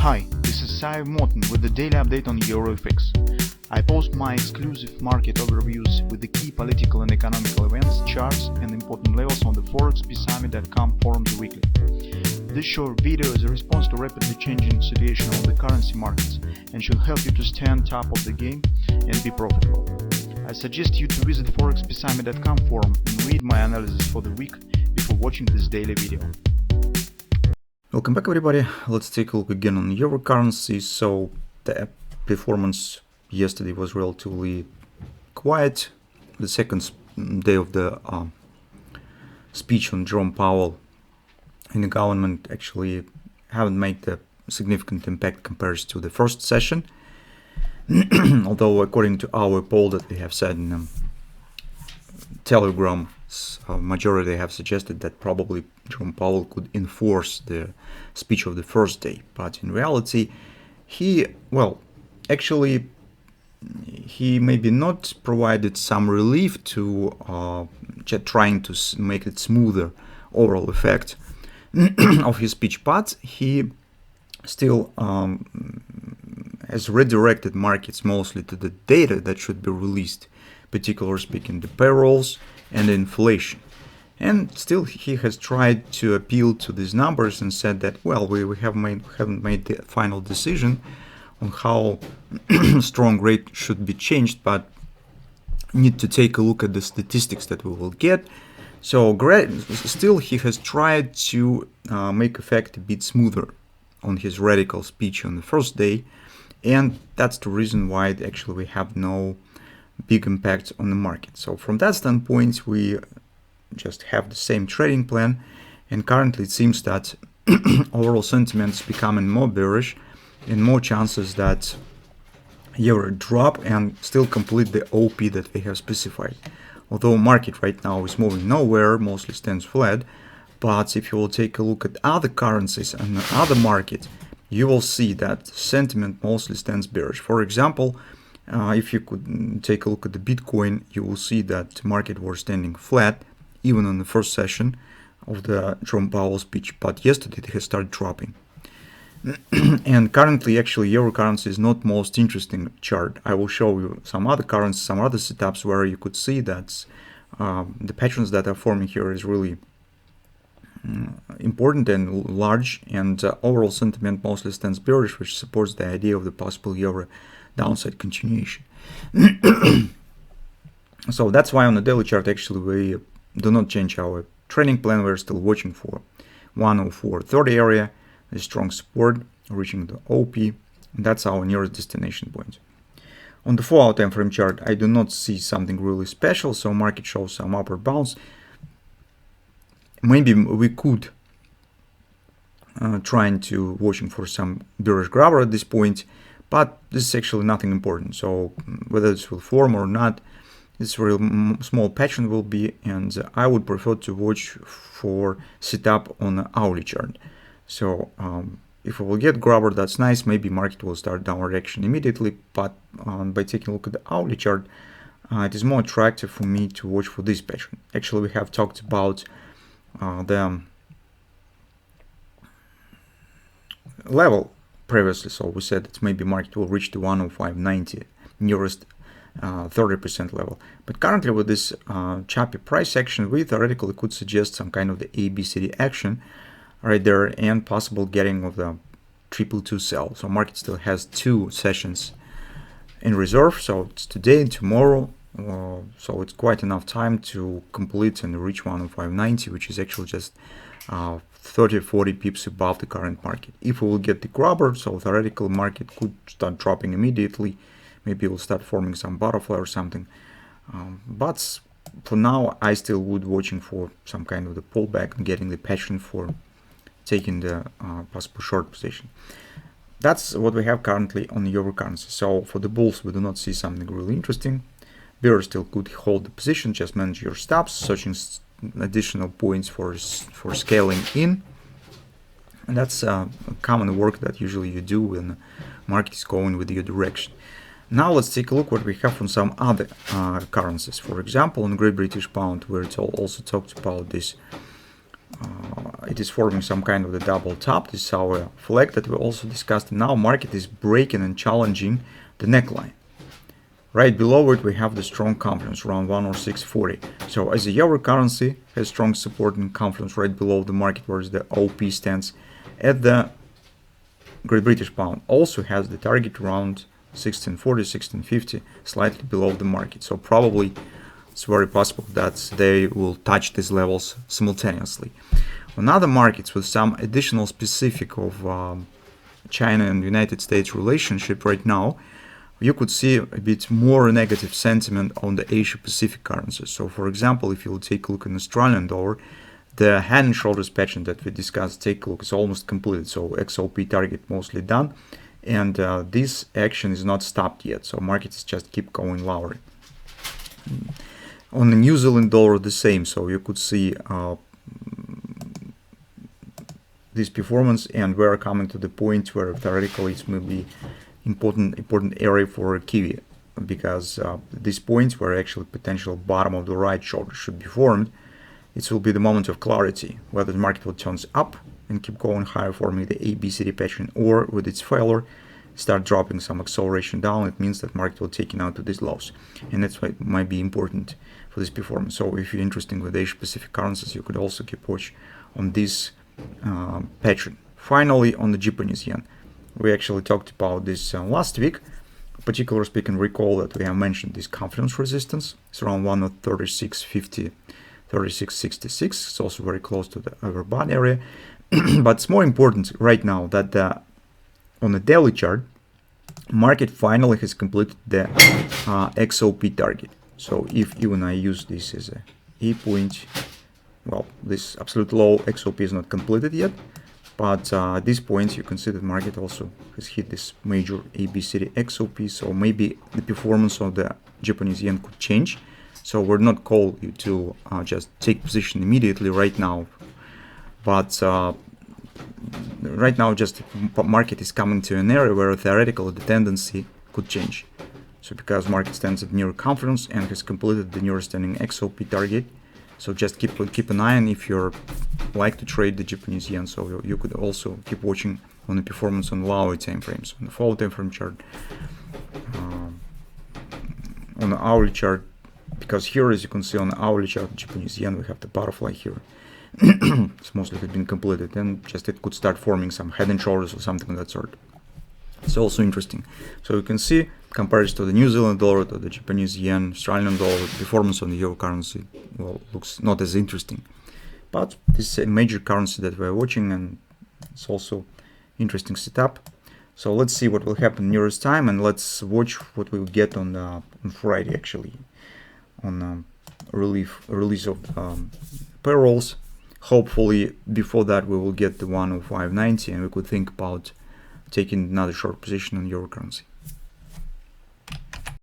Hi, this is Sive Morten with the daily update on EuroFX. I post my exclusive market overviews with the key political and economical events, charts and important levels on the ForexPeaceArmy.com forums weekly. This short video is a response to rapidly changing situation on the currency markets and should help you to stay on top of the game and be profitable. I suggest you to visit ForexPeaceArmy.com forum and read my analysis for the week before watching this daily video. Welcome back, everybody. Let's take a look again on euro currency. So the performance yesterday was relatively quiet. The second day of the speech on Jerome Powell in the government actually haven't made a significant impact compared to the first session. Although according to our poll that we have said in Telegram, majority have suggested that probably Jerome Powell could enforce the speech of the first day, but in reality he maybe not provided some relief to trying to make it smoother overall effect of his speech, but he still has redirected markets mostly to the data that should be released, particularly speaking the payrolls and the inflation. And still he has tried to appeal to these numbers and said that, well, we haven't made the final decision on how strong rate should be changed, but need to take a look at the statistics that we will get. So still he has tried to make effect a bit smoother on his radical speech on the first day, and that's the reason why actually we have no big impact on the market. So from that standpoint, we just have the same trading plan, and currently it seems that overall sentiment is becoming more bearish and more chances that euro drop and still complete the OP that we have specified. Although market right now is moving nowhere, mostly stands flat, but if you will take a look at other currencies and other markets, you will see that sentiment mostly stands bearish. For example, if you could take a look at the Bitcoin, you will see that the market was standing flat even on the first session of the Jerome Powell speech, but yesterday it has started dropping. And currently, actually, euro currency is not most interesting chart. I will show you some other currencies, some other setups where you could see that the patterns that are forming here is really important and large, and overall sentiment mostly stands bearish, which supports the idea of the possible euro downside continuation. So that's why on the daily chart actually we do not change our training plan. We're still watching for 104.30 area, a strong support reaching the OP, and that's our nearest destination point. On the 4-hour time frame chart, I do not see something really special, so market shows some upper bounce. Maybe we could trying to watching for some bearish grabber at this point, but this is actually nothing important. So whether this will form or not, this real small pattern will be, and I would prefer to watch for setup on the hourly chart. So if we will get grabber, that's nice. Maybe market will start downward action immediately, but by taking a look at the hourly chart, it is more attractive for me to watch for this pattern. Actually, we have talked about the level previously, so we said that maybe market will reach the 105.90 nearest 30% level, but currently with this choppy price action, we theoretically could suggest some kind of the ABCD action right there and possible getting of the 222 sell. So market still has 2 sessions in reserve, so it's today and tomorrow, so it's quite enough time to complete and reach 105.90, which is actually just 30-40 pips above the current market. If we will get the grabber, so theoretical market could start dropping immediately. Maybe it will start forming some butterfly or something. But for now, I still would watching for some kind of the pullback and getting the pattern for taking the possible short position. That's what we have currently on the euro currency. So for the bulls, we do not see something really interesting. Bears still could hold the position, just manage your stops, searching additional points for scaling in. And that's common work that usually you do when the market is going with your direction. Now let's take a look what we have on some other currencies. For example, on Great British Pound, where it's also talked about this it is forming some kind of the double top. This is our flag that we also discussed. Now market is breaking and challenging the neckline. Right below it, we have the strong confidence around 106.40. So as a euro currency has strong support and confidence right below the market, whereas the OP stands at the Great British pound also has the target around 1640, 1650, slightly below the market. So probably it's very possible that they will touch these levels simultaneously. On other markets with some additional specific of China and United States relationship right now, you could see a bit more negative sentiment on the Asia Pacific currencies. So for example, if you take a look at Australian dollar, the hand and shoulders pattern that we discussed, take a look, is almost completed. So XOP target mostly done, and this action is not stopped yet. So markets just keep going lower. On the New Zealand dollar, the same. So you could see this performance, and we're coming to the point where theoretically it may be important area for Kiwi, because these points where actually potential bottom of the right shoulder should be formed, it will be the moment of clarity whether the market will turn up and keep going higher, forming the ABCD pattern, or with its failure start dropping some acceleration down. It means that market will take it out to these lows, and that's why it might be important for this performance. So if you're interested with Asia Pacific currencies, you could also keep watch on this pattern. Finally, on the Japanese yen, we actually talked about this last week. Particularly speaking, recall that we have mentioned this confidence resistance. It's around 136.50, 36.66. It's also very close to the overbought area. But it's more important right now that on the daily chart, market finally has completed the XOP target. So if even I use this as a E point, well, this absolute low XOP is not completed yet. But at this point, you can see that market also has hit this major ABCD XOP. So maybe the performance of the Japanese yen could change. So we're not called you to just take position immediately right now. But right now, just market is coming to an area where theoretically the tendency could change. So because market stands at near confidence and has completed the nearest standing XOP target. So just keep an eye on if you're like to trade the Japanese yen. So you could also keep watching on the performance on lower time frames, on the follow time frame chart, on the hourly chart. Because here, as you can see on the hourly chart, Japanese yen, we have the butterfly here. It's mostly had been completed, and just it could start forming some head and shoulders or something of that sort. It's also interesting. So you can see comparison to the New Zealand dollar, to the Japanese yen, Australian dollar, performance on the euro currency, well, looks not as interesting. But this is a major currency that we're watching, and it's also interesting setup. So let's see what will happen nearest time, and let's watch what we'll get on Friday, actually, on release of payrolls. Hopefully before that we will get the 105.90, and we could think about taking another short position on euro currency.